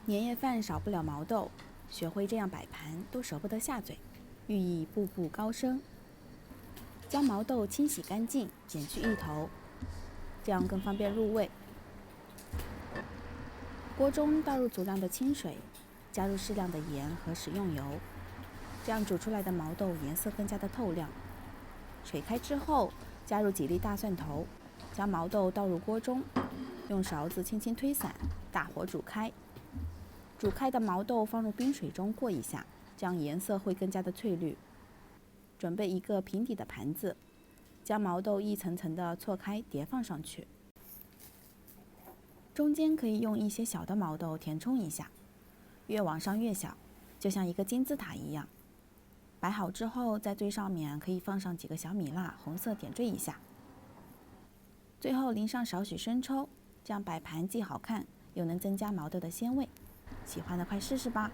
年夜饭少不了毛豆，学会这样摆盘都舍不得下嘴，寓意步步高升。将毛豆清洗干净，剪去一头，这样更方便入味。锅中倒入足量的清水，加入适量的盐和食用油，这样煮出来的毛豆颜色更加的透亮。水开之后，加入几粒大蒜头，将毛豆倒入锅中，用勺子轻轻推散，大火煮开。煮开的毛豆放入冰水中过一下，这样颜色会更加的翠绿。准备一个平底的盘子，将毛豆一层层的错开叠放上去。中间可以用一些小的毛豆填充一下，越往上越小，就像一个金字塔一样。摆好之后，在最上面可以放上几个小米蜡，红色点缀一下。最后淋上少许生抽，这样摆盘既好看，又能增加毛豆的鲜味。喜欢的快试试吧！